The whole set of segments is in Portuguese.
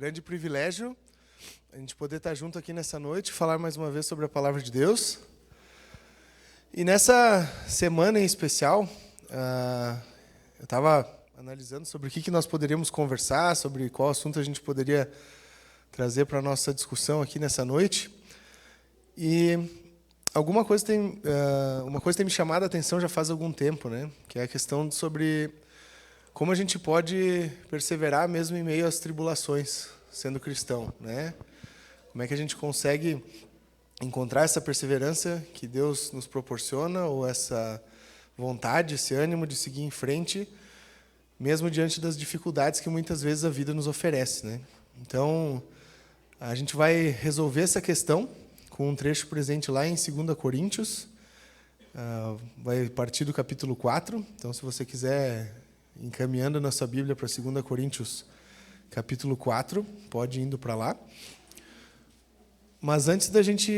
grande privilégio a gente poder estar junto aqui nessa noite, falar mais uma vez sobre a Palavra de Deus. E nessa semana em especial, eu estava analisando sobre o que nós poderíamos conversar, sobre qual assunto a gente poderia trazer para a nossa discussão aqui nessa noite. E uma coisa tem me chamado a atenção já faz algum tempo, né? Que é a questão sobre como a gente pode perseverar mesmo em meio às tribulações, sendo cristão, né? Como é que a gente consegue encontrar essa perseverança que Deus nos proporciona, ou essa vontade, esse ânimo de seguir em frente, mesmo diante das dificuldades que muitas vezes a vida nos oferece, né? Então, a gente vai resolver essa questão com um trecho presente lá em 2 Coríntios, vai partir do capítulo 4, então se você quiser encaminhando na sua Bíblia para 2 Coríntios, capítulo 4, pode ir indo para lá. Mas antes da gente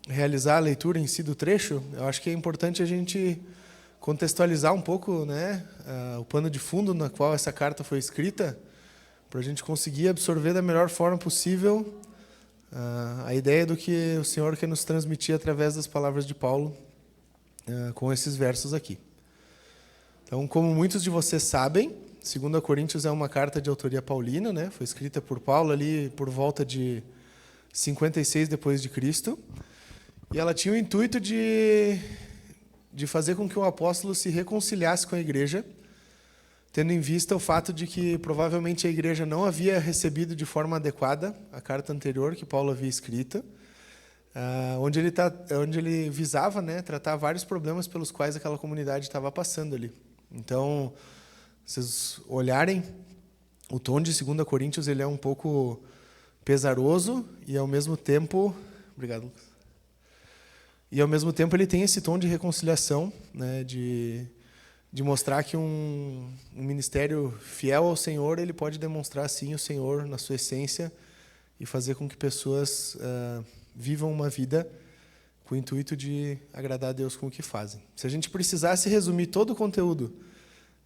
realizar a leitura em si do trecho, eu acho que é importante a gente contextualizar um pouco, né, o pano de fundo na qual essa carta foi escrita, para a gente conseguir absorver da melhor forma possível a ideia do que o Senhor quer nos transmitir através das palavras de Paulo com esses versos aqui. Então, como muitos de vocês sabem, 2 Coríntios é uma carta de autoria paulina, né? Foi escrita por Paulo ali por volta de 56 depois de Cristo, e ela tinha o intuito de fazer com que o apóstolo se reconciliasse com a igreja, tendo em vista o fato de que provavelmente a igreja não havia recebido de forma adequada a carta anterior que Paulo havia escrita, onde ele visava, né, tratar vários problemas pelos quais aquela comunidade estava passando ali. Então, se vocês olharem, o tom de 2 Coríntios ele é um pouco pesaroso e, ao mesmo tempo... Obrigado, Lucas. E, ao mesmo tempo, ele tem esse tom de reconciliação, né, de mostrar que um ministério fiel ao Senhor, ele pode demonstrar, sim, o Senhor na sua essência e fazer com que pessoas vivam uma vida com o intuito de agradar a Deus com o que fazem. Se a gente precisasse resumir todo o conteúdo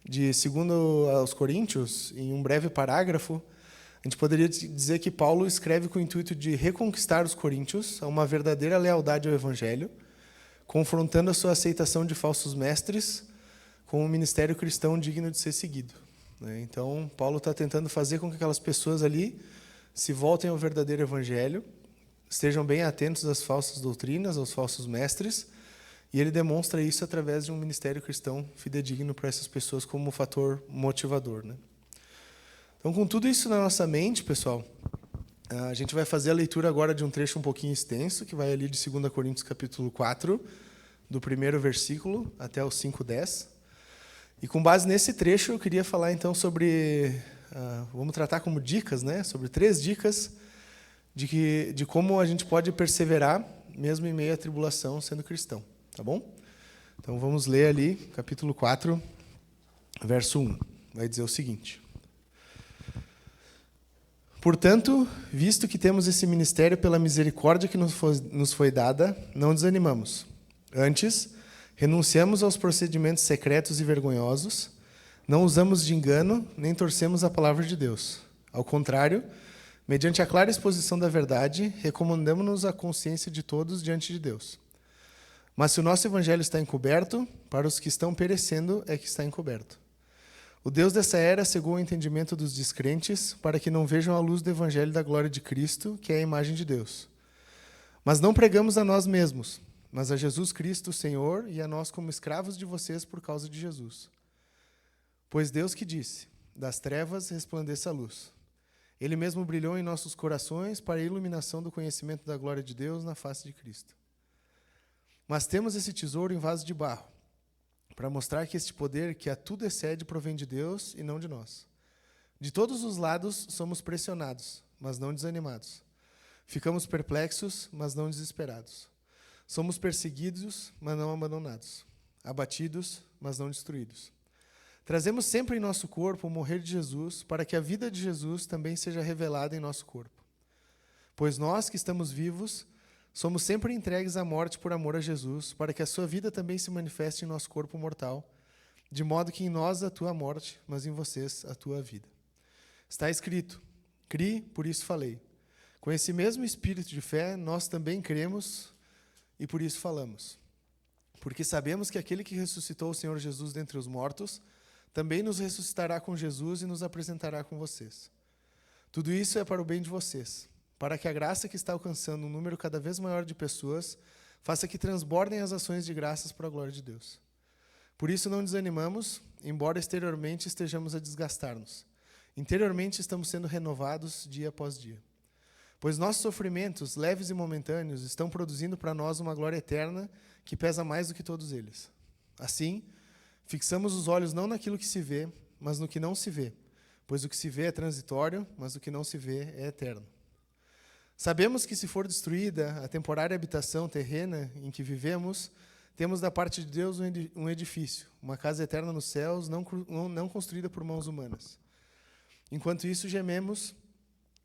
de 2 Coríntios em um breve parágrafo, a gente poderia dizer que Paulo escreve com o intuito de reconquistar os coríntios a uma verdadeira lealdade ao Evangelho, confrontando a sua aceitação de falsos mestres com um ministério cristão digno de ser seguido. Então, Paulo está tentando fazer com que aquelas pessoas ali se voltem ao verdadeiro Evangelho, estejam bem atentos às falsas doutrinas, aos falsos mestres, e ele demonstra isso através de um ministério cristão fidedigno para essas pessoas como um fator motivador, né? Então, com tudo isso na nossa mente, pessoal, a gente vai fazer a leitura agora de um trecho um pouquinho extenso, que vai ali de 2 Coríntios capítulo 4, do primeiro versículo até o 5:10. E com base nesse trecho, eu queria falar então sobre, vamos tratar como dicas, né? Sobre 3 dicas de como a gente pode perseverar, mesmo em meio à tribulação, sendo cristão. Tá bom? Então vamos ler ali, capítulo 4, verso 1. Vai dizer o seguinte: Portanto, visto que temos esse ministério pela misericórdia que nos foi dada, não desanimamos. Antes, renunciamos aos procedimentos secretos e vergonhosos, não usamos de engano, nem torcemos a palavra de Deus. Ao contrário, mediante a clara exposição da verdade, recomendamos-nos a consciência de todos diante de Deus. Mas se o nosso evangelho está encoberto, para os que estão perecendo é que está encoberto. O Deus dessa era cegou o entendimento dos descrentes para que não vejam a luz do evangelho da glória de Cristo, que é a imagem de Deus. Mas não pregamos a nós mesmos, mas a Jesus Cristo, o Senhor, e a nós como escravos de vocês por causa de Jesus. Pois Deus que disse, das trevas resplandeça a luz. Ele mesmo brilhou em nossos corações para a iluminação do conhecimento da glória de Deus na face de Cristo. Mas temos esse tesouro em vaso de barro, para mostrar que este poder que a tudo excede provém de Deus e não de nós. De todos os lados somos pressionados, mas não desanimados. Ficamos perplexos, mas não desesperados. Somos perseguidos, mas não abandonados. Abatidos, mas não destruídos. Trazemos sempre em nosso corpo o morrer de Jesus, para que a vida de Jesus também seja revelada em nosso corpo. Pois nós que estamos vivos, somos sempre entregues à morte por amor a Jesus, para que a sua vida também se manifeste em nosso corpo mortal, de modo que em nós atua a morte, mas em vocês atua a vida. Está escrito: Criei, por isso falei. Com esse mesmo espírito de fé, nós também cremos e por isso falamos. Porque sabemos que aquele que ressuscitou o Senhor Jesus dentre os mortos, também nos ressuscitará com Jesus e nos apresentará com vocês. Tudo isso é para o bem de vocês, para que a graça que está alcançando um número cada vez maior de pessoas faça que transbordem as ações de graças para a glória de Deus. Por isso não desanimamos, embora exteriormente estejamos a desgastar-nos. Interiormente estamos sendo renovados dia após dia. Pois nossos sofrimentos, leves e momentâneos, estão produzindo para nós uma glória eterna que pesa mais do que todos eles. Assim, fixamos os olhos não naquilo que se vê, mas no que não se vê, pois o que se vê é transitório, mas o que não se vê é eterno. Sabemos que se for destruída a temporária habitação terrena em que vivemos, temos da parte de Deus um edifício, uma casa eterna nos céus, não construída por mãos humanas. Enquanto isso, gememos,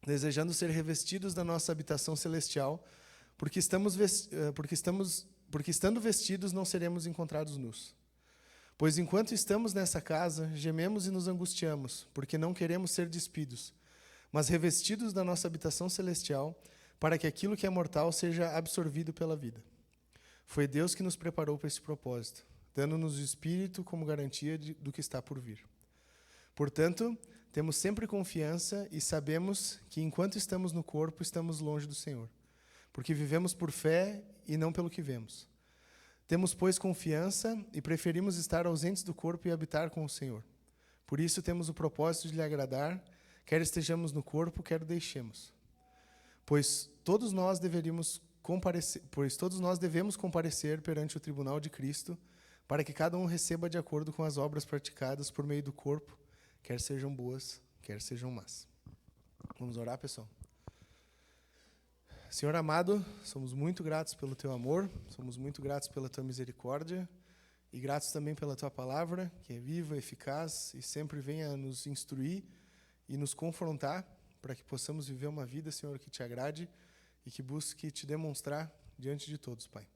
desejando ser revestidos da nossa habitação celestial, porque estando vestidos não seremos encontrados nus. Pois enquanto estamos nessa casa, gememos e nos angustiamos, porque não queremos ser despidos, mas revestidos da nossa habitação celestial, para que aquilo que é mortal seja absorvido pela vida. Foi Deus que nos preparou para esse propósito, dando-nos o Espírito como garantia do que está por vir. Portanto, temos sempre confiança e sabemos que, enquanto estamos no corpo, estamos longe do Senhor, porque vivemos por fé e não pelo que vemos. Temos, pois, confiança e preferimos estar ausentes do corpo e habitar com o Senhor. Por isso temos o propósito de lhe agradar, quer estejamos no corpo, quer o deixemos. Pois todos nós devemos comparecer perante o tribunal de Cristo, para que cada um receba de acordo com as obras praticadas por meio do corpo, quer sejam boas, quer sejam más. Vamos orar, pessoal? Senhor amado, somos muito gratos pelo Teu amor, somos muito gratos pela Tua misericórdia e gratos também pela Tua palavra, que é viva, eficaz e sempre venha a nos instruir e nos confrontar para que possamos viver uma vida, Senhor, que Te agrade e que busque Te demonstrar diante de todos, Pai.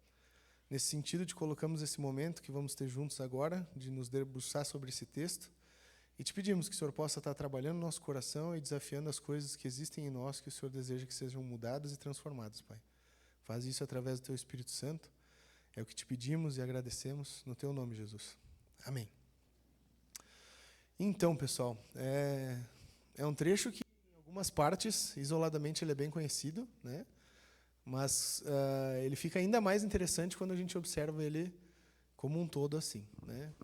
Nesse sentido, Te colocamos esse momento que vamos ter juntos agora, de nos debruçar sobre esse texto, e Te pedimos que o Senhor possa estar trabalhando no nosso coração e desafiando as coisas que existem em nós, que o Senhor deseja que sejam mudadas e transformadas, Pai. Faz isso através do Teu Espírito Santo. É o que Te pedimos e agradecemos no Teu nome, Jesus. Amém. Então, pessoal, é um trecho que, em algumas partes, isoladamente, ele é bem conhecido, né? Mas ele fica ainda mais interessante quando a gente observa ele como um todo assim, né?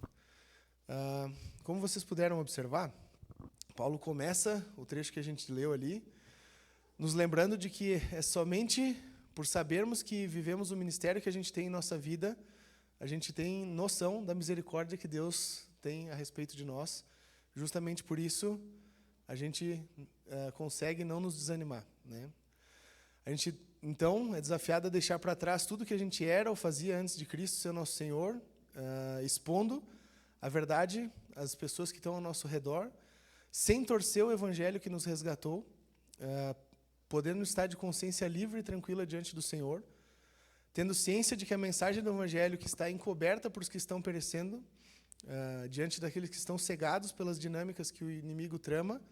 Como vocês puderam observar, Paulo começa o trecho que a gente leu ali, nos lembrando de que é somente por sabermos que vivemos o ministério que a gente tem em nossa vida, a gente tem noção da misericórdia que Deus tem a respeito de nós. Justamente por isso, a gente consegue não nos desanimar, né? A gente, então, é desafiado a deixar para trás tudo que a gente era ou fazia antes de Cristo ser nosso Senhor, expondo a verdade às pessoas que estão ao nosso redor, sem torcer o Evangelho que nos resgatou, podendo estar de consciência livre e tranquila diante do Senhor, tendo ciência de que a mensagem do Evangelho que está encoberta por os que estão perecendo, diante daqueles que estão cegados pelas dinâmicas que o inimigo trama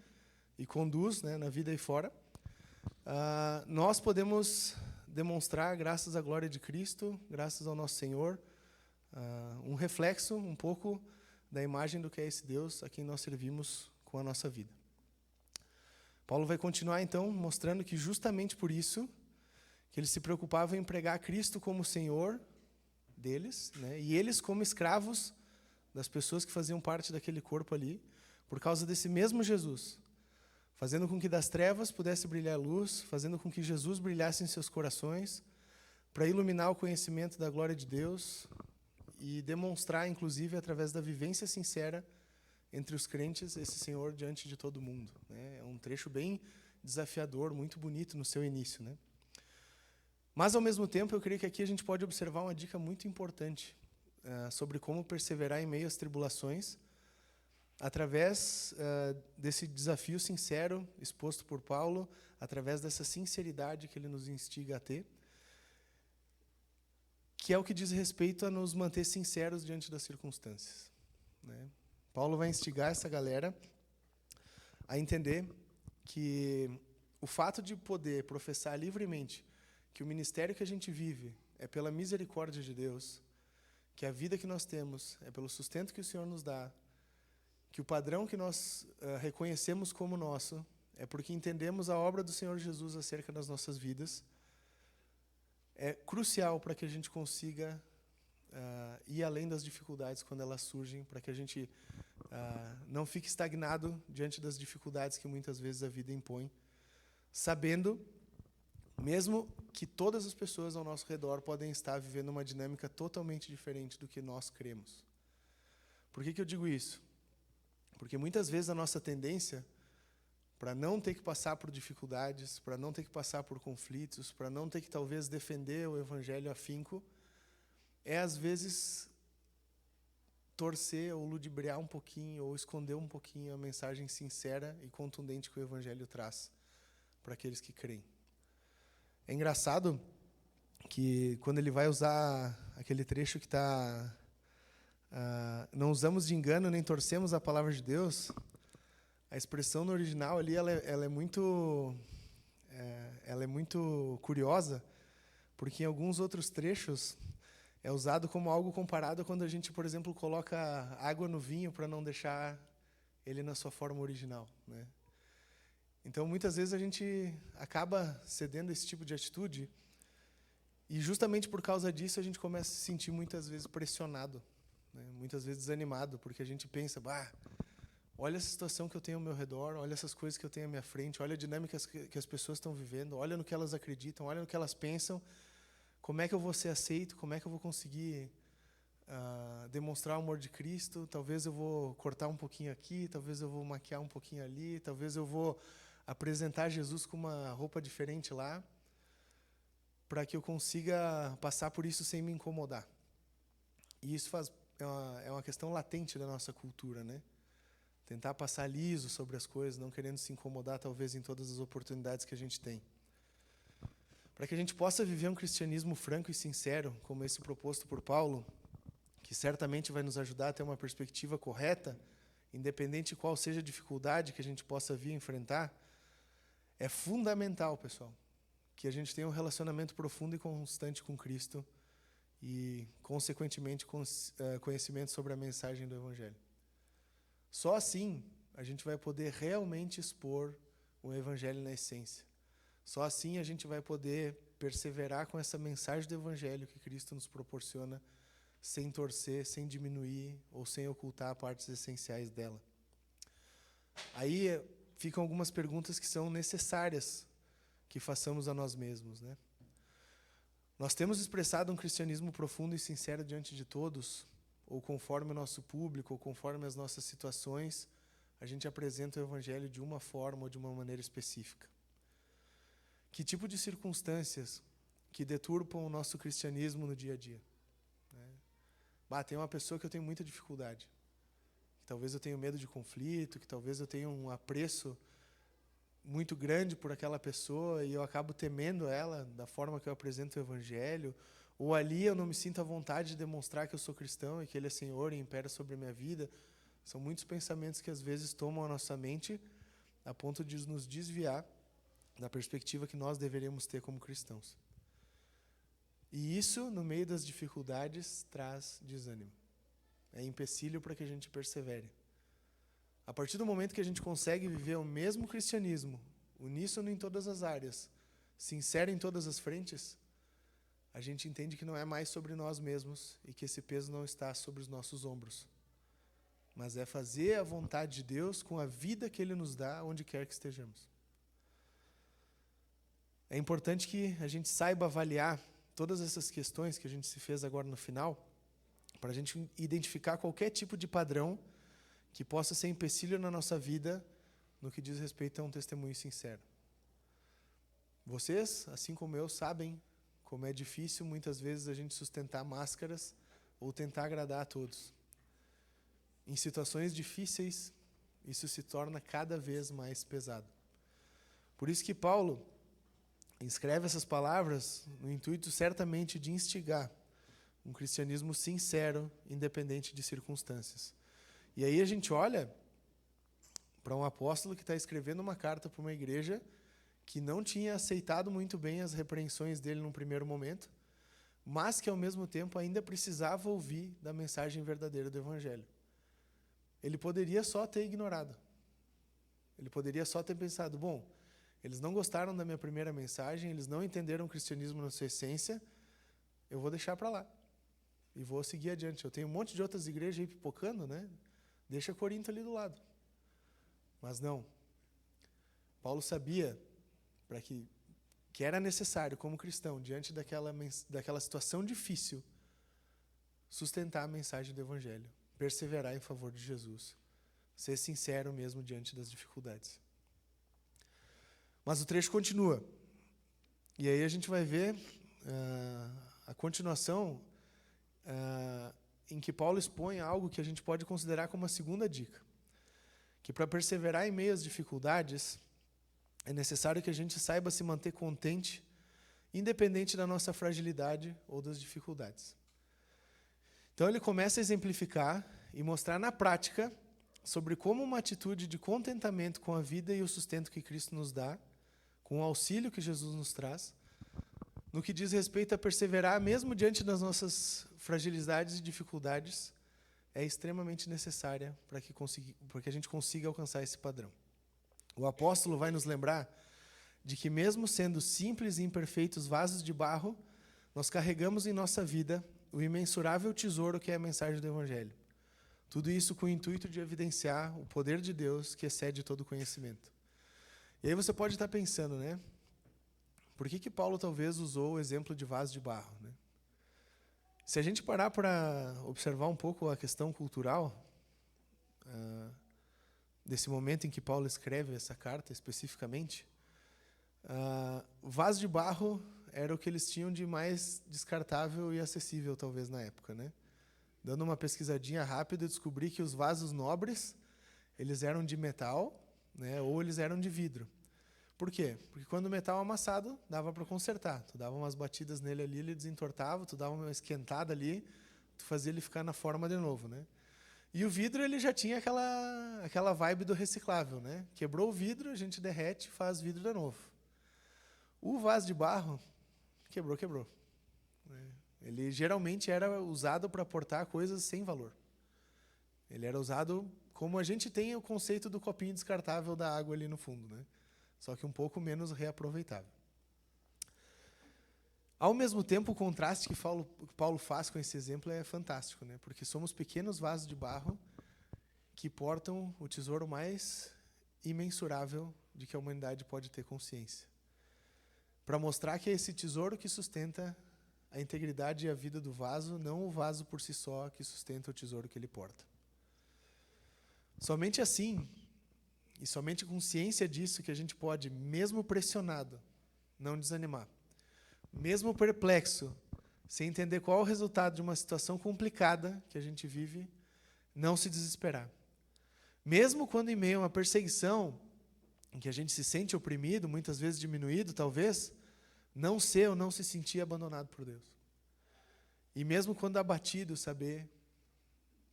e conduz, né, na vida e fora, nós podemos demonstrar, graças à glória de Cristo, graças ao nosso Senhor, um reflexo um pouco da imagem do que é esse Deus a quem nós servimos com a nossa vida. Paulo vai continuar, então, mostrando que justamente por isso que ele se preocupava em pregar Cristo como Senhor deles, né, e eles como escravos das pessoas que faziam parte daquele corpo ali, por causa desse mesmo Jesus, fazendo com que das trevas pudesse brilhar a luz, fazendo com que Jesus brilhasse em seus corações, para iluminar o conhecimento da glória de Deus e demonstrar, inclusive, através da vivência sincera entre os crentes, esse Senhor diante de todo mundo, né? É um trecho bem desafiador, muito bonito no seu início, né? Mas, ao mesmo tempo, eu creio que aqui a gente pode observar uma dica muito importante sobre como perseverar em meio às tribulações, através desse desafio sincero exposto por Paulo, através dessa sinceridade que ele nos instiga a ter, que é o que diz respeito a nos manter sinceros diante das circunstâncias, né? Paulo vai instigar essa galera a entender que o fato de poder professar livremente que o ministério que a gente vive é pela misericórdia de Deus, que a vida que nós temos é pelo sustento que o Senhor nos dá, que o padrão que nós reconhecemos como nosso é porque entendemos a obra do Senhor Jesus acerca das nossas vidas, é crucial para que a gente consiga ir além das dificuldades quando elas surgem, para que a gente não fique estagnado diante das dificuldades que muitas vezes a vida impõe, sabendo, mesmo que todas as pessoas ao nosso redor podem estar vivendo uma dinâmica totalmente diferente do que nós cremos. Por que eu digo isso? Porque muitas vezes a nossa tendência, para não ter que passar por dificuldades, para não ter que passar por conflitos, para não ter que talvez defender o evangelho afinco, é às vezes torcer ou ludibriar um pouquinho ou esconder um pouquinho a mensagem sincera e contundente que o evangelho traz para aqueles que creem. É engraçado que quando ele vai usar aquele trecho que está não usamos de engano nem torcemos a palavra de Deus, a expressão no original ali ela é muito curiosa, porque em alguns outros trechos é usado como algo comparado a quando a gente, por exemplo, coloca água no vinho para não deixar ele na sua forma original, né? Então, muitas vezes a gente acaba cedendo esse tipo de atitude e justamente por causa disso a gente começa a se sentir muitas vezes pressionado, né? Muitas vezes desanimado, porque a gente pensa, olha essa situação que eu tenho ao meu redor, olha essas coisas que eu tenho à minha frente, olha a dinâmica que as pessoas estão vivendo, olha no que elas acreditam, olha no que elas pensam, como é que eu vou ser aceito, como é que eu vou conseguir demonstrar o amor de Cristo, talvez eu vou cortar um pouquinho aqui, talvez eu vou maquiar um pouquinho ali, talvez eu vou apresentar Jesus com uma roupa diferente lá, para que eu consiga passar por isso sem me incomodar. E isso é uma questão latente da nossa cultura, né? Tentar passar liso sobre as coisas, não querendo se incomodar, talvez, em todas as oportunidades que a gente tem. Para que a gente possa viver um cristianismo franco e sincero, como esse proposto por Paulo, que certamente vai nos ajudar a ter uma perspectiva correta, independente de qual seja a dificuldade que a gente possa vir a enfrentar, é fundamental, pessoal, que a gente tenha um relacionamento profundo e constante com Cristo e, consequentemente, conhecimento sobre a mensagem do Evangelho. Só assim a gente vai poder realmente expor o Evangelho na essência. Só assim a gente vai poder perseverar com essa mensagem do Evangelho que Cristo nos proporciona, sem torcer, sem diminuir ou sem ocultar partes essenciais dela. Aí ficam algumas perguntas que são necessárias que façamos a nós mesmos, né? Nós temos expressado um cristianismo profundo e sincero diante de todos, ou conforme o nosso público, ou conforme as nossas situações, a gente apresenta o Evangelho de uma forma ou de uma maneira específica. Que tipo de circunstâncias que deturpam o nosso cristianismo no dia a dia? Tem uma pessoa que eu tenho muita dificuldade, que talvez eu tenha medo de conflito, que talvez eu tenha um apreço muito grande por aquela pessoa e eu acabo temendo ela da forma que eu apresento o Evangelho, ou ali eu não me sinto à vontade de demonstrar que eu sou cristão e que Ele é Senhor e impera sobre a minha vida. São muitos pensamentos que às vezes tomam a nossa mente a ponto de nos desviar da perspectiva que nós deveríamos ter como cristãos. E isso, no meio das dificuldades, traz desânimo. É empecilho para que a gente persevere. A partir do momento que a gente consegue viver o mesmo cristianismo, uníssono em todas as áreas, sincero em todas as frentes, a gente entende que não é mais sobre nós mesmos e que esse peso não está sobre os nossos ombros, mas é fazer a vontade de Deus com a vida que Ele nos dá, onde quer que estejamos. É importante que a gente saiba avaliar todas essas questões que a gente se fez agora no final, para a gente identificar qualquer tipo de padrão que possa ser empecilho na nossa vida no que diz respeito a um testemunho sincero. Vocês, assim como eu, sabem como é difícil muitas vezes a gente sustentar máscaras ou tentar agradar a todos. Em situações difíceis, isso se torna cada vez mais pesado. Por isso que Paulo escreve essas palavras no intuito certamente de instigar um cristianismo sincero, independente de circunstâncias. E aí a gente olha para um apóstolo que está escrevendo uma carta para uma igreja que não tinha aceitado muito bem as repreensões dele num primeiro momento, mas que, ao mesmo tempo, ainda precisava ouvir da mensagem verdadeira do Evangelho. Ele poderia só ter ignorado. Ele poderia só ter pensado, bom, eles não gostaram da minha primeira mensagem, eles não entenderam o cristianismo na sua essência, eu vou deixar para lá e vou seguir adiante. Eu tenho um monte de outras igrejas aí pipocando, né? Deixa Corinto ali do lado. Mas não. Paulo sabia que era necessário, como cristão, diante daquela situação difícil, sustentar a mensagem do Evangelho, perseverar em favor de Jesus, ser sincero mesmo diante das dificuldades. Mas o trecho continua. E aí a gente vai ver a continuação em que Paulo expõe algo que a gente pode considerar como a segunda dica. Que para perseverar em meio às dificuldades, é necessário que a gente saiba se manter contente, independente da nossa fragilidade ou das dificuldades. Então ele começa a exemplificar e mostrar na prática sobre como uma atitude de contentamento com a vida e o sustento que Cristo nos dá, com o auxílio que Jesus nos traz, no que diz respeito a perseverar mesmo diante das nossas fragilidades e dificuldades, é extremamente necessária para que a gente consiga alcançar esse padrão. O apóstolo vai nos lembrar de que mesmo sendo simples e imperfeitos vasos de barro, nós carregamos em nossa vida o imensurável tesouro que é a mensagem do Evangelho. Tudo isso com o intuito de evidenciar o poder de Deus que excede todo conhecimento. E aí você pode estar pensando, né? Por que Paulo talvez usou o exemplo de vaso de barro, né? Se a gente parar para observar um pouco a questão cultural, desse momento em que Paulo escreve essa carta especificamente, vaso de barro era o que eles tinham de mais descartável e acessível, talvez, na época, né? Dando uma pesquisadinha rápida, eu descobri que os vasos nobres, eles eram de metal, né, ou eles eram de vidro. Por quê? Porque quando o metal amassado, dava para consertar. Tu dava umas batidas nele ali, ele desentortava, tu dava uma esquentada ali, tu fazia ele ficar na forma de novo, né? E o vidro, ele já tinha aquela vibe do reciclável, né? Quebrou o vidro, a gente derrete e faz vidro de novo. O vaso de barro, quebrou. Ele geralmente era usado para portar coisas sem valor. Ele era usado como a gente tem o conceito do copinho descartável da água ali no fundo, né? Só que um pouco menos reaproveitável. Ao mesmo tempo, o contraste que Paulo faz com esse exemplo é fantástico, né? Porque somos pequenos vasos de barro que portam o tesouro mais imensurável de que a humanidade pode ter consciência. Para mostrar que é esse tesouro que sustenta a integridade e a vida do vaso, não o vaso por si só que sustenta o tesouro que ele porta. Somente assim, e somente com ciência disso, que a gente pode, mesmo pressionado, não desanimar. Mesmo perplexo, sem entender qual é o resultado de uma situação complicada que a gente vive, não se desesperar. Mesmo quando em meio a uma perseguição, em que a gente se sente oprimido, muitas vezes diminuído, talvez, não ser ou não se sentir abandonado por Deus. E mesmo quando abatido, saber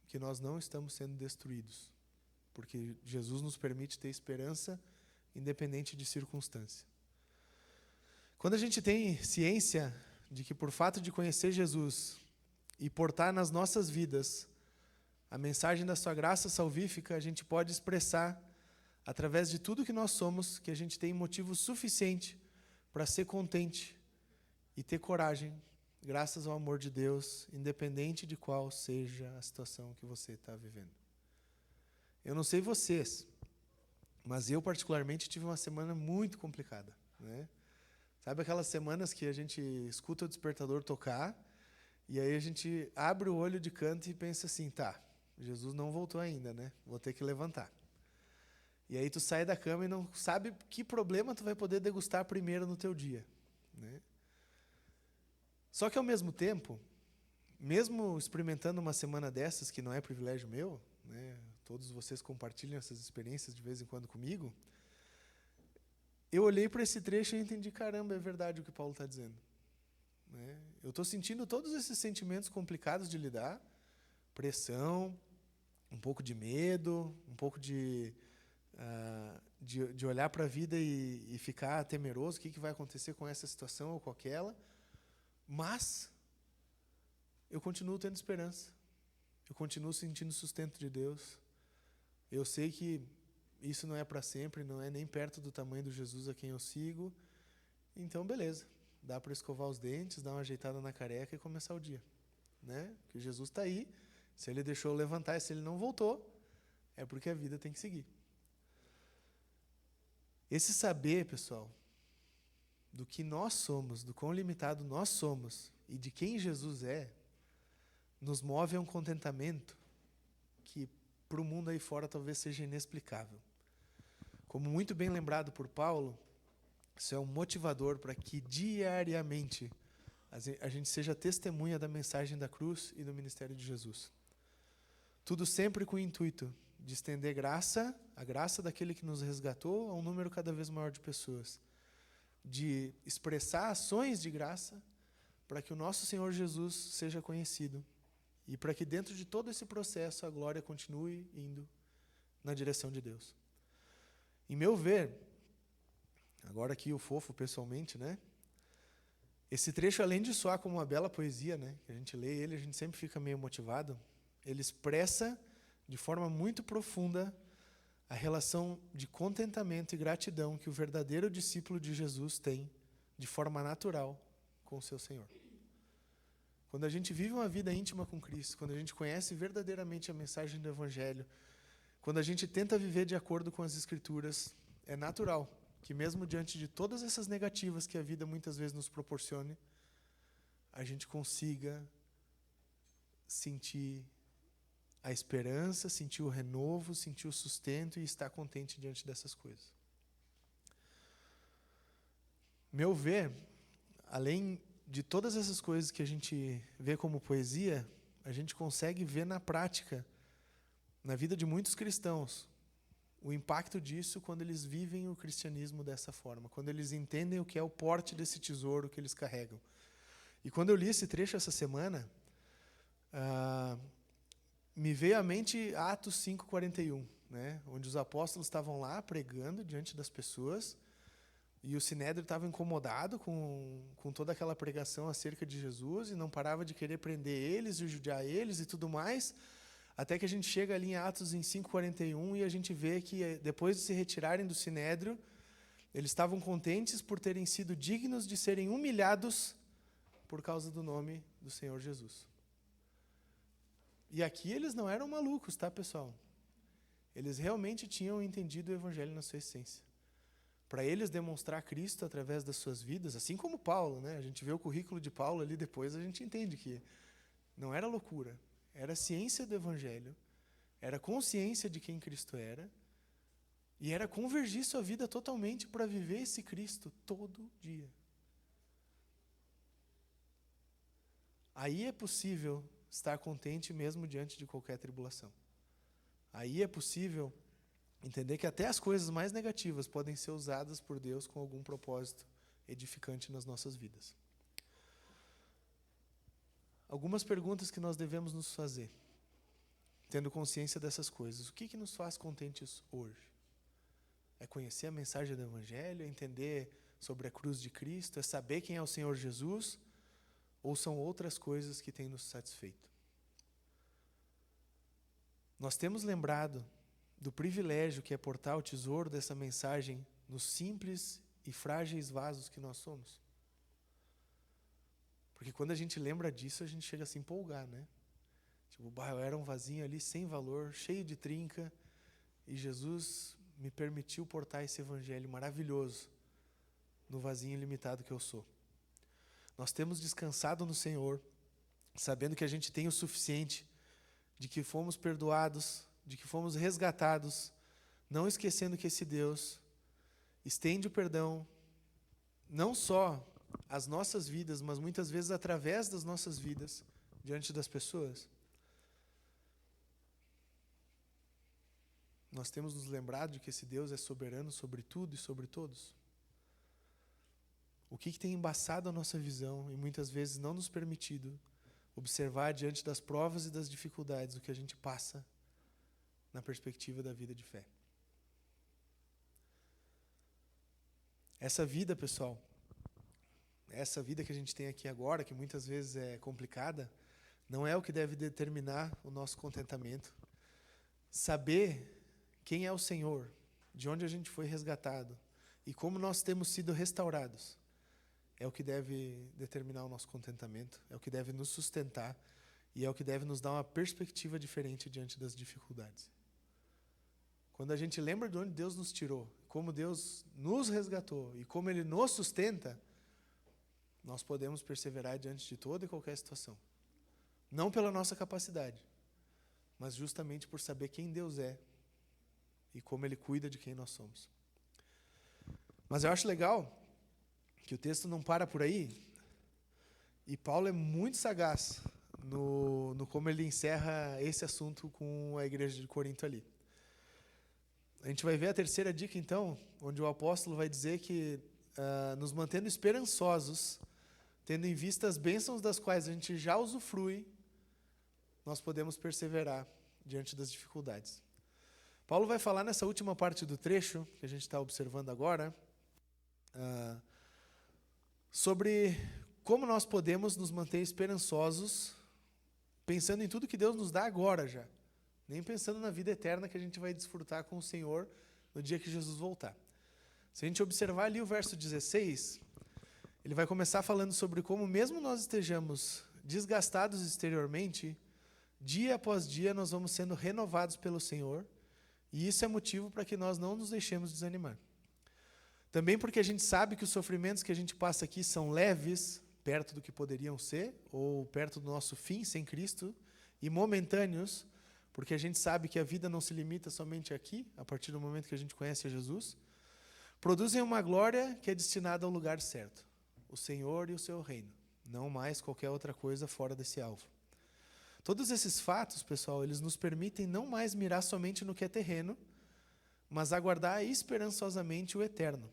que nós não estamos sendo destruídos, porque Jesus nos permite ter esperança independente de circunstância. Quando a gente tem ciência de que por fato de conhecer Jesus e portar nas nossas vidas a mensagem da sua graça salvífica, a gente pode expressar, através de tudo que nós somos, que a gente tem motivo suficiente para ser contente e ter coragem, graças ao amor de Deus, independente de qual seja a situação que você está vivendo. Eu não sei vocês, mas eu particularmente tive uma semana muito complicada, né? Sabe aquelas semanas que a gente escuta o despertador tocar e aí a gente abre o olho de canto e pensa assim, tá, Jesus não voltou ainda, né? Vou ter que levantar. E aí tu sai da cama e não sabe que problema tu vai poder degustar primeiro no teu dia, né? Só que ao mesmo tempo, mesmo experimentando uma semana dessas, que não é privilégio meu, né? Todos vocês compartilham essas experiências de vez em quando comigo, eu olhei para esse trecho e entendi, caramba, é verdade o que Paulo está dizendo, né? Eu estou sentindo todos esses sentimentos complicados de lidar, pressão, um pouco de medo, um pouco de de olhar para a vida e ficar temeroso, o que vai acontecer com essa situação ou com aquela, mas eu continuo tendo esperança, eu continuo sentindo sustento de Deus, eu sei que isso não é para sempre, não é nem perto do tamanho do Jesus a quem eu sigo, então beleza, dá para escovar os dentes, dar uma ajeitada na careca e começar o dia, né? Porque Jesus está aí, se ele deixou eu levantar e se ele não voltou, é porque a vida tem que seguir. Esse saber, pessoal, do que nós somos, do quão limitado nós somos e de quem Jesus é, nos move a um contentamento que para o mundo aí fora talvez seja inexplicável. Como muito bem lembrado por Paulo, isso é um motivador para que diariamente a gente seja testemunha da mensagem da cruz e do ministério de Jesus. Tudo sempre com o intuito de estender graça, a graça daquele que nos resgatou, a um número cada vez maior de pessoas. De expressar ações de graça para que o nosso Senhor Jesus seja conhecido e para que dentro de todo esse processo a glória continue indo na direção de Deus. Em meu ver, agora aqui o fofo pessoalmente, né? Esse trecho, além de soar como uma bela poesia, né? Que a gente lê ele, a gente sempre fica meio motivado. Ele expressa de forma muito profunda a relação de contentamento e gratidão que o verdadeiro discípulo de Jesus tem de forma natural com o seu Senhor. Quando a gente vive uma vida íntima com Cristo, quando a gente conhece verdadeiramente a mensagem do Evangelho, quando a gente tenta viver de acordo com as Escrituras, é natural que mesmo diante de todas essas negativas que a vida muitas vezes nos proporcione, a gente consiga sentir a esperança, sentir o renovo, sentir o sustento e estar contente diante dessas coisas. Meu ver, além de todas essas coisas que a gente vê como poesia, a gente consegue ver na prática, na vida de muitos cristãos, o impacto disso quando eles vivem o cristianismo dessa forma, quando eles entendem o que é o porte desse tesouro que eles carregam. E quando eu li esse trecho essa semana, me veio à mente Atos 5:41, né? Onde os apóstolos estavam lá pregando diante das pessoas e o Sinédrio estava incomodado com toda aquela pregação acerca de Jesus e não parava de querer prender eles e judiar eles e tudo mais, até que a gente chega ali em Atos em 5:41 e a gente vê que depois de se retirarem do Sinédrio, eles estavam contentes por terem sido dignos de serem humilhados por causa do nome do Senhor Jesus. E aqui eles não eram malucos, tá, pessoal? Eles realmente tinham entendido o Evangelho na sua essência. Para eles demonstrar Cristo através das suas vidas, assim como Paulo, né? A gente vê o currículo de Paulo ali depois, a gente entende que não era loucura, era ciência do Evangelho, era consciência de quem Cristo era, e era convergir sua vida totalmente para viver esse Cristo todo dia. Aí é possível estar contente mesmo diante de qualquer tribulação. Aí é possível entender que até as coisas mais negativas podem ser usadas por Deus com algum propósito edificante nas nossas vidas. Algumas perguntas que nós devemos nos fazer, tendo consciência dessas coisas. O que nos faz contentes hoje? É conhecer a mensagem do Evangelho, é entender sobre a cruz de Cristo, é saber quem é o Senhor Jesus, ou são outras coisas que têm nos satisfeito? Nós temos lembrado do privilégio que é portar o tesouro dessa mensagem nos simples e frágeis vasos que nós somos? Porque quando a gente lembra disso, a gente chega a se empolgar, né? Tipo, eu era um vasinho ali sem valor, cheio de trinca, e Jesus me permitiu portar esse evangelho maravilhoso no vasinho limitado que eu sou. Nós temos descansado no Senhor, sabendo que a gente tem o suficiente, de que fomos perdoados, de que fomos resgatados, não esquecendo que esse Deus estende o perdão, não só às nossas vidas, mas muitas vezes através das nossas vidas, diante das pessoas. Nós temos nos lembrado de que esse Deus é soberano sobre tudo e sobre todos. O que tem embaçado a nossa visão e muitas vezes não nos permitido observar diante das provas e das dificuldades o que a gente passa na perspectiva da vida de fé? Essa vida, pessoal, essa vida que a gente tem aqui agora, que muitas vezes é complicada, não é o que deve determinar o nosso contentamento. Saber quem é o Senhor, de onde a gente foi resgatado e como nós temos sido restaurados, é o que deve determinar o nosso contentamento, é o que deve nos sustentar e é o que deve nos dar uma perspectiva diferente diante das dificuldades. Quando a gente lembra de onde Deus nos tirou, como Deus nos resgatou e como Ele nos sustenta, nós podemos perseverar diante de toda e qualquer situação. Não pela nossa capacidade, mas justamente por saber quem Deus é e como Ele cuida de quem nós somos. Mas eu acho legal que o texto não para por aí, e Paulo é muito sagaz no como ele encerra esse assunto com a igreja de Corinto ali. A gente vai ver a terceira dica, então, onde o apóstolo vai dizer que, nos mantendo esperançosos, tendo em vista as bênçãos das quais a gente já usufrui, nós podemos perseverar diante das dificuldades. Paulo vai falar nessa última parte do trecho, que a gente está observando agora, sobre como nós podemos nos manter esperançosos, pensando em tudo que Deus nos dá agora já, nem pensando na vida eterna que a gente vai desfrutar com o Senhor no dia que Jesus voltar. Se a gente observar ali o verso 16, ele vai começar falando sobre como, mesmo nós estejamos desgastados exteriormente, dia após dia nós vamos sendo renovados pelo Senhor, e isso é motivo para que nós não nos deixemos desanimar. Também porque a gente sabe que os sofrimentos que a gente passa aqui são leves, perto do que poderiam ser, ou perto do nosso fim sem Cristo, e momentâneos, porque a gente sabe que a vida não se limita somente aqui, a partir do momento que a gente conhece a Jesus, produzem uma glória que é destinada ao lugar certo, o Senhor e o seu reino, não mais qualquer outra coisa fora desse alvo. Todos esses fatos, pessoal, eles nos permitem não mais mirar somente no que é terreno, mas aguardar esperançosamente o eterno,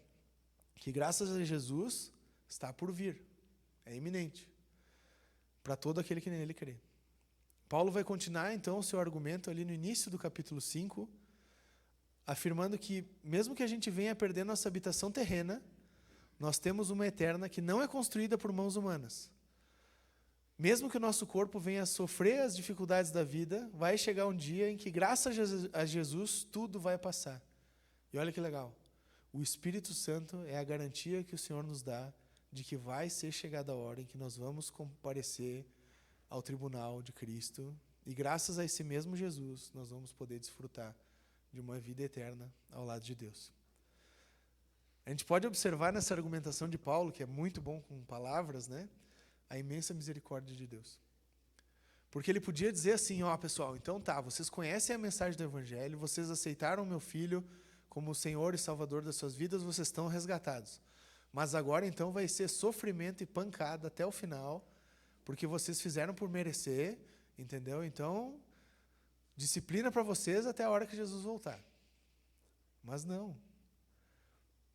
que graças a Jesus está por vir, é iminente, para todo aquele que nele crê. Paulo vai continuar então o seu argumento ali no início do capítulo 5, afirmando que mesmo que a gente venha a perder nossa habitação terrena, nós temos uma eterna que não é construída por mãos humanas. Mesmo que o nosso corpo venha a sofrer as dificuldades da vida, vai chegar um dia em que, graças a Jesus, tudo vai passar. E olha que legal, o Espírito Santo é a garantia que o Senhor nos dá de que vai ser chegada a hora em que nós vamos comparecer ao tribunal de Cristo, e graças a esse mesmo Jesus, nós vamos poder desfrutar de uma vida eterna ao lado de Deus. A gente pode observar nessa argumentação de Paulo, que é muito bom com palavras, né, a imensa misericórdia de Deus. Porque ele podia dizer assim, ó pessoal, então tá, vocês conhecem a mensagem do Evangelho, vocês aceitaram meu Filho como o Senhor e Salvador das suas vidas, vocês estão resgatados. Mas agora então vai ser sofrimento e pancada até o final, porque vocês fizeram por merecer, entendeu? Então, disciplina para vocês até a hora que Jesus voltar. Mas não.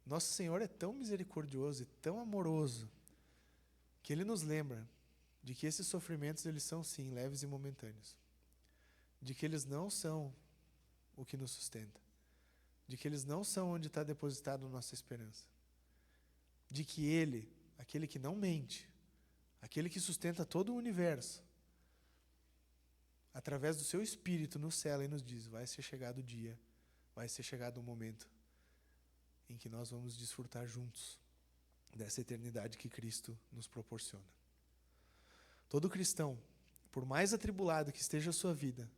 Nosso Senhor é tão misericordioso e tão amoroso, que Ele nos lembra de que esses sofrimentos, eles são sim leves e momentâneos. De que eles não são o que nos sustenta. De que eles não são onde está depositada a nossa esperança. De que Ele, aquele que não mente, aquele que sustenta todo o universo, através do seu Espírito nos cela e nos diz, vai ser chegado o dia, vai ser chegado o momento em que nós vamos desfrutar juntos dessa eternidade que Cristo nos proporciona. Todo cristão, por mais atribulado que esteja a sua vida,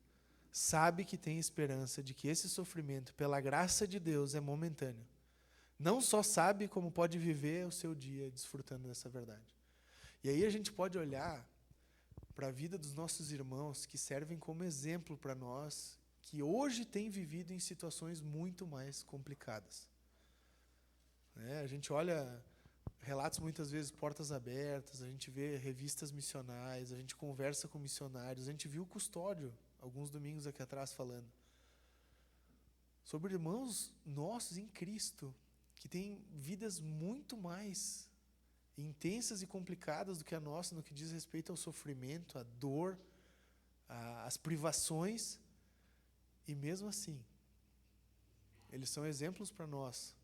sabe que tem esperança de que esse sofrimento, pela graça de Deus, é momentâneo. Não só sabe como pode viver o seu dia desfrutando dessa verdade. E aí a gente pode olhar para a vida dos nossos irmãos que servem como exemplo para nós, que hoje têm vivido em situações muito mais complicadas. A gente olha relatos muitas vezes portas abertas, a gente vê revistas missionais, a gente conversa com missionários, a gente viu o Custódio, alguns domingos aqui atrás falando, sobre irmãos nossos em Cristo, que têm vidas muito mais intensas e complicadas do que a nossa, no que diz respeito ao sofrimento, à dor, às privações, e mesmo assim, eles são exemplos para nós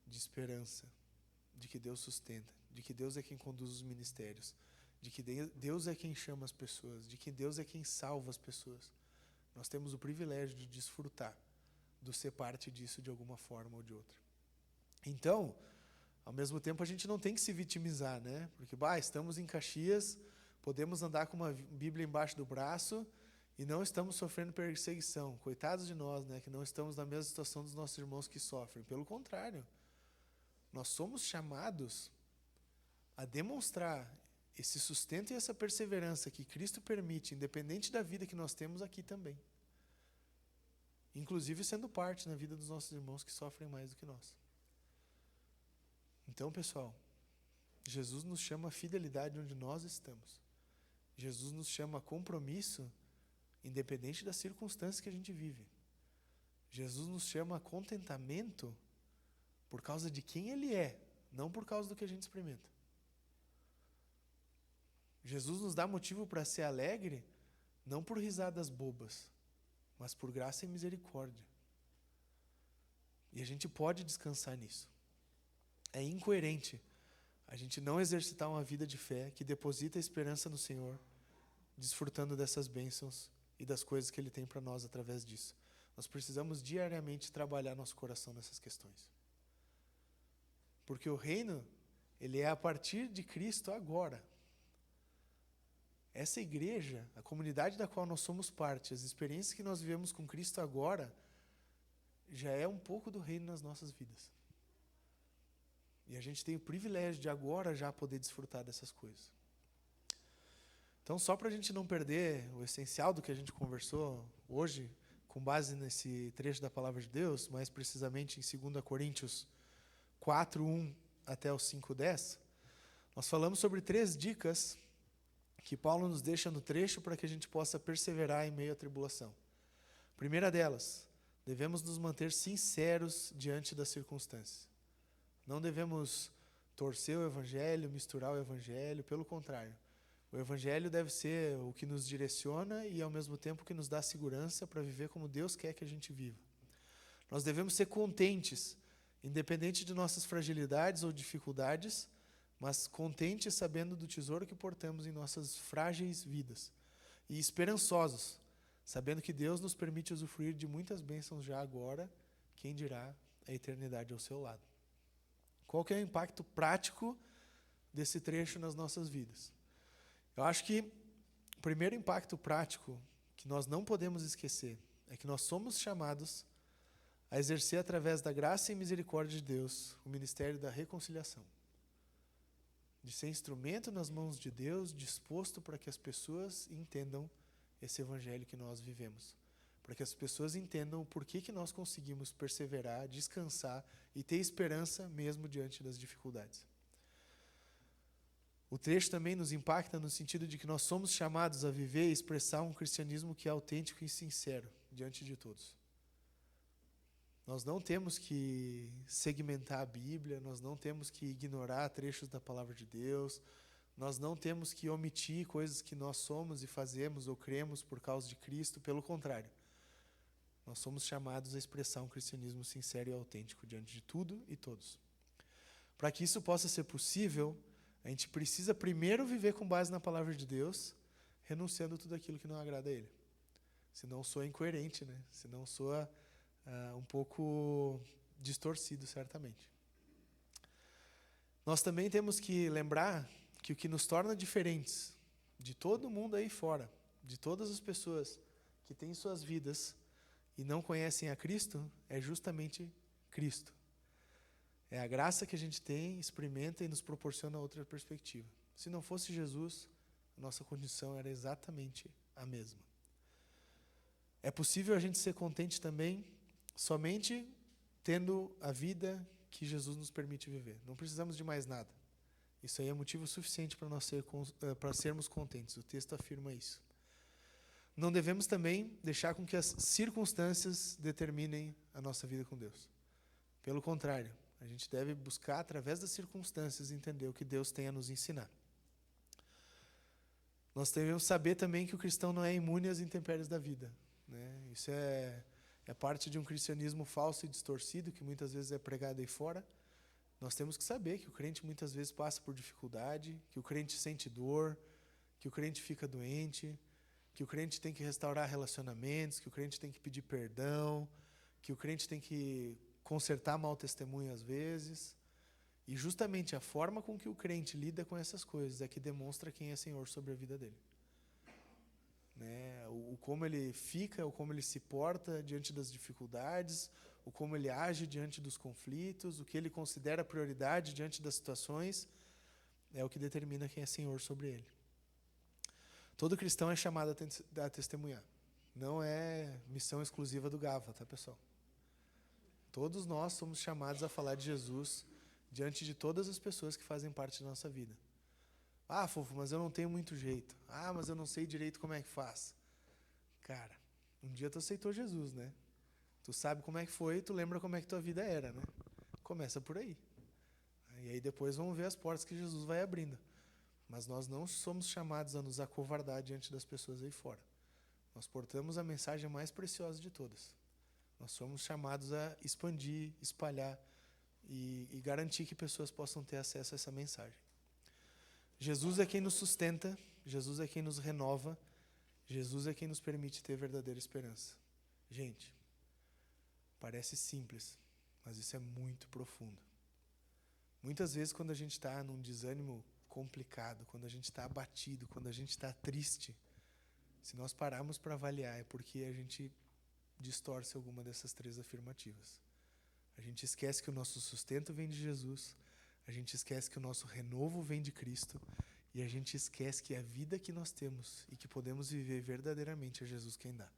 de esperança, de que Deus sustenta, de que Deus é quem conduz os ministérios, de que Deus é quem chama as pessoas, de que Deus é quem salva as pessoas. Nós temos o privilégio de desfrutar, de ser parte disso de alguma forma ou de outra. Então, ao mesmo tempo, a gente não tem que se vitimizar, né? Porque, estamos em Caxias, podemos andar com uma Bíblia embaixo do braço e não estamos sofrendo perseguição. Coitados de nós, né? Que não estamos na mesma situação dos nossos irmãos que sofrem. Pelo contrário, nós somos chamados a demonstrar esse sustento e essa perseverança que Cristo permite, independente da vida que nós temos aqui também. Inclusive sendo parte na vida dos nossos irmãos que sofrem mais do que nós. Então, pessoal, Jesus nos chama a fidelidade onde nós estamos. Jesus nos chama a compromisso, independente das circunstâncias que a gente vive. Jesus nos chama a contentamento por causa de quem Ele é, não por causa do que a gente experimenta. Jesus nos dá motivo para ser alegre, não por risadas bobas, mas por graça e misericórdia. E a gente pode descansar nisso. É incoerente a gente não exercitar uma vida de fé que deposita a esperança no Senhor, desfrutando dessas bênçãos e das coisas que Ele tem para nós através disso. Nós precisamos diariamente trabalhar nosso coração nessas questões. Porque o reino, ele é a partir de Cristo agora. Essa igreja, a comunidade da qual nós somos parte, as experiências que nós vivemos com Cristo agora, já é um pouco do reino nas nossas vidas. E a gente tem o privilégio de agora já poder desfrutar dessas coisas. Então, só para a gente não perder o essencial do que a gente conversou hoje, com base nesse trecho da Palavra de Deus, mais precisamente em 2 Coríntios 4, 1 até o 5, 10, nós falamos sobre 3 dicas que Paulo nos deixa no trecho para que a gente possa perseverar em meio à tribulação. Primeira delas, devemos nos manter sinceros diante das circunstâncias. Não devemos torcer o Evangelho, misturar o Evangelho, pelo contrário. O Evangelho deve ser o que nos direciona e, ao mesmo tempo, que nos dá segurança para viver como Deus quer que a gente viva. Nós devemos ser contentes, independente de nossas fragilidades ou dificuldades, mas contentes sabendo do tesouro que portamos em nossas frágeis vidas. E esperançosos, sabendo que Deus nos permite usufruir de muitas bênçãos já agora, quem dirá a eternidade ao seu lado. Qual que é o impacto prático desse trecho nas nossas vidas? Eu acho que o primeiro impacto prático que nós não podemos esquecer é que nós somos chamados a exercer através da graça e misericórdia de Deus o ministério da reconciliação. De ser instrumento nas mãos de Deus, disposto para que as pessoas entendam esse evangelho que nós vivemos. Para que as pessoas entendam o porquê que nós conseguimos perseverar, descansar e ter esperança mesmo diante das dificuldades. O trecho também nos impacta no sentido de que nós somos chamados a viver e expressar um cristianismo que é autêntico e sincero diante de todos. Nós não temos que segmentar a Bíblia, nós não temos que ignorar trechos da Palavra de Deus, nós não temos que omitir coisas que nós somos e fazemos ou cremos por causa de Cristo, pelo contrário. Nós somos chamados a expressar um cristianismo sincero e autêntico diante de tudo e todos. Para que isso possa ser possível, a gente precisa primeiro viver com base na Palavra de Deus, renunciando tudo aquilo que não agrada a Ele. Senão soa incoerente, né? Senão soa um pouco distorcido, certamente. Nós também temos que lembrar que o que nos torna diferentes de todo mundo aí fora, de todas as pessoas que têm suas vidas e não conhecem a Cristo, é justamente Cristo. É a graça que a gente tem, experimenta e nos proporciona outra perspectiva. Se não fosse Jesus, a nossa condição era exatamente a mesma. É possível a gente ser contente também somente tendo a vida que Jesus nos permite viver. Não precisamos de mais nada. Isso aí é motivo suficiente para sermos contentes. O texto afirma isso. Não devemos também deixar com que as circunstâncias determinem a nossa vida com Deus. Pelo contrário, a gente deve buscar, através das circunstâncias, entender o que Deus tem a nos ensinar. Nós devemos saber também que o cristão não é imune às intempéries da vida, né? Isso é parte de um cristianismo falso e distorcido, que muitas vezes é pregado aí fora, Nós temos que saber que o crente muitas vezes passa por dificuldade, que o crente sente dor, que o crente fica doente, que o crente tem que restaurar relacionamentos, que o crente tem que pedir perdão, que o crente tem que consertar mau testemunho às vezes. E justamente a forma com que o crente lida com essas coisas é que demonstra quem é Senhor sobre a vida dele. Né? O como ele fica, o como ele se porta diante das dificuldades, o como ele age diante dos conflitos, o que ele considera prioridade diante das situações, é o que determina quem é Senhor sobre ele. Todo cristão é chamado a testemunhar. Não é missão exclusiva do Gava, tá, pessoal? Todos nós somos chamados a falar de Jesus diante de todas as pessoas que fazem parte da nossa vida. Ah, Fofo, mas eu não tenho muito jeito. Ah, mas eu não sei direito como é que faz. Cara, um dia tu aceitou Jesus, né? Tu sabe como é que foi, tu lembra como é que tua vida era, né? Começa por aí. E aí depois vamos ver as portas que Jesus vai abrindo. Mas nós não somos chamados a nos acovardar diante das pessoas aí fora. Nós portamos a mensagem mais preciosa de todas. Nós somos chamados a expandir, espalhar e garantir que pessoas possam ter acesso a essa mensagem. Jesus é quem nos sustenta, Jesus é quem nos renova, Jesus é quem nos permite ter verdadeira esperança. Gente, parece simples, mas isso é muito profundo. Muitas vezes quando a gente está num desânimo complicado, quando a gente está abatido, quando a gente está triste, se nós pararmos para avaliar é porque a gente distorce alguma dessas três afirmativas. A gente esquece que o nosso sustento vem de Jesus, a gente esquece que o nosso renovo vem de Cristo e a gente esquece que a vida que nós temos e que podemos viver verdadeiramente é Jesus quem dá.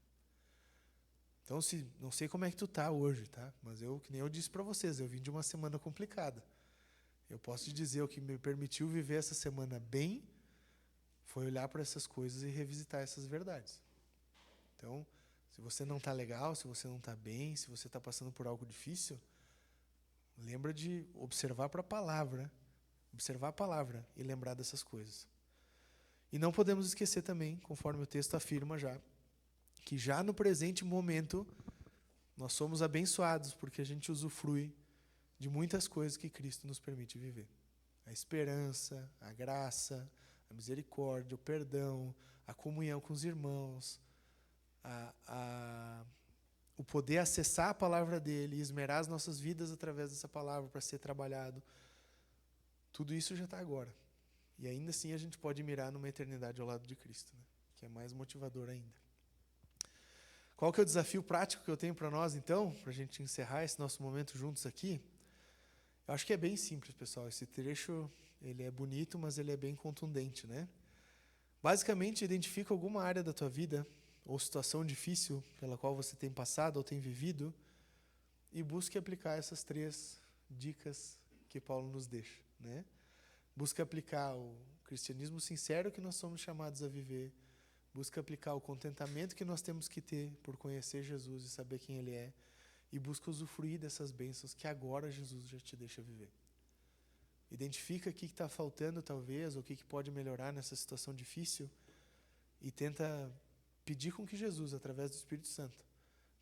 Então, não sei como é que tu tá hoje, tá? Mas que nem eu disse para vocês, eu vim de uma semana complicada. Eu posso te dizer, o que me permitiu viver essa semana bem foi olhar para essas coisas e revisitar essas verdades. Então, se você não está legal, se você não está bem, se você está passando por algo difícil, lembra de observar para a palavra, observar a palavra e lembrar dessas coisas. E não podemos esquecer também, conforme o texto afirma já, que já no presente momento nós somos abençoados porque a gente usufrui de muitas coisas que Cristo nos permite viver. A esperança, a graça, a misericórdia, o perdão, a comunhão com os irmãos, o poder acessar a palavra dele e esmerar as nossas vidas através dessa palavra para ser trabalhado. Tudo isso já está agora. E ainda assim a gente pode mirar numa eternidade ao lado de Cristo, né? Que é mais motivador ainda. Qual que é o desafio prático que eu tenho para nós, então, para a gente encerrar esse nosso momento juntos aqui? Eu acho que é bem simples, pessoal. Esse trecho ele é bonito, mas ele é bem contundente, né? Basicamente, identifica alguma área da tua vida ou situação difícil pela qual você tem passado ou tem vivido e busque aplicar essas três dicas que Paulo nos deixa, né? Busca aplicar o cristianismo sincero que nós somos chamados a viver. Busca aplicar o contentamento que nós temos que ter por conhecer Jesus e saber quem Ele é. E busca usufruir dessas bênçãos que agora Jesus já te deixa viver. Identifica o que está faltando, talvez, ou o que pode melhorar nessa situação difícil e tenta pedir com que Jesus, através do Espírito Santo,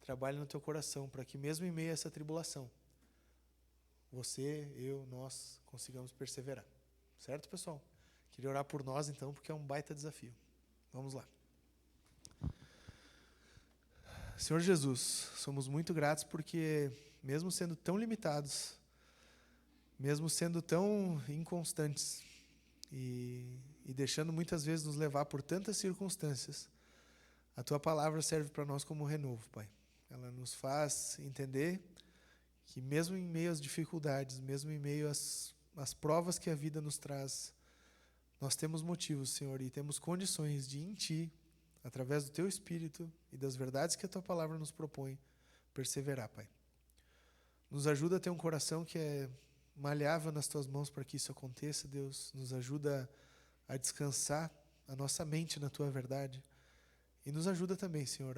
trabalhe no teu coração para que mesmo em meio a essa tribulação, você, eu, nós consigamos perseverar. Certo, pessoal? Queria orar por nós, então, porque é um baita desafio. Vamos lá. Senhor Jesus, somos muito gratos porque, mesmo sendo tão limitados, mesmo sendo tão inconstantes e deixando muitas vezes nos levar por tantas circunstâncias, a Tua palavra serve para nós como renovo, Pai. Ela nos faz entender que mesmo em meio às dificuldades, mesmo em meio às provas que a vida nos traz, nós temos motivos, Senhor, e temos condições de, em Ti, através do Teu Espírito e das verdades que a Tua palavra nos propõe, perseverar, Pai. Nos ajuda a ter um coração que é maleável nas Tuas mãos para que isso aconteça, Deus. Nos ajuda a descansar a nossa mente na Tua verdade. E nos ajuda também, Senhor,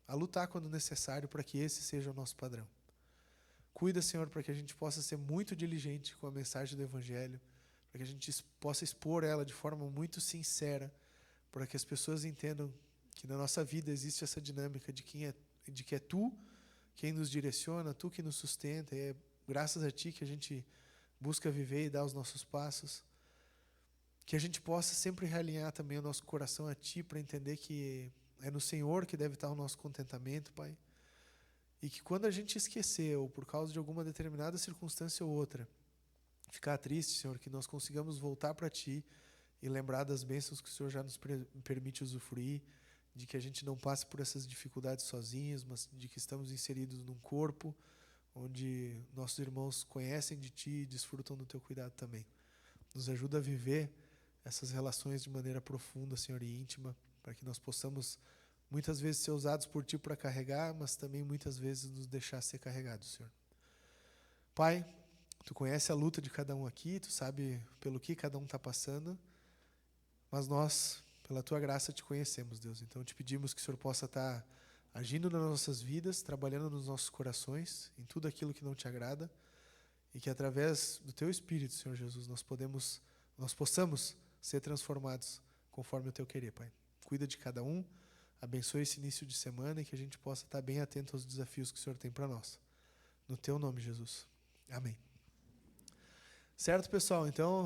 a lutar quando necessário para que esse seja o nosso padrão. Cuida, Senhor, para que a gente possa ser muito diligente com a mensagem do Evangelho, para que a gente possa expor ela de forma muito sincera, para que as pessoas entendam que na nossa vida existe essa dinâmica de que é Tu quem nos direciona, Tu que nos sustenta, e é graças a Ti que a gente busca viver e dar os nossos passos. Que a gente possa sempre realinhar também o nosso coração a Ti, para entender que é no Senhor que deve estar o nosso contentamento, Pai. E que quando a gente esquecer, ou por causa de alguma determinada circunstância ou outra, ficar triste, Senhor, que nós consigamos voltar para Ti e lembrar das bênçãos que o Senhor já nos permite usufruir, de que a gente não passe por essas dificuldades sozinhos, mas de que estamos inseridos num corpo onde nossos irmãos conhecem de Ti e desfrutam do Teu cuidado também. Nos ajuda a viver essas relações de maneira profunda, Senhor, e íntima, para que nós possamos muitas vezes ser usados por Ti para carregar, mas também muitas vezes nos deixar ser carregados, Senhor. Pai, Tu conhece a luta de cada um aqui, Tu sabe pelo que cada um está passando, mas nós, pela Tua graça, Te conhecemos, Deus. Então Te pedimos que o Senhor possa estar agindo nas nossas vidas, trabalhando nos nossos corações, em tudo aquilo que não Te agrada, e que através do Teu Espírito, Senhor Jesus, nós possamos ser transformados conforme o Teu querer, Pai. Cuida de cada um, abençoe esse início de semana e que a gente possa estar bem atento aos desafios que o Senhor tem para nós. No Teu nome, Jesus. Amém. Certo, pessoal? Então...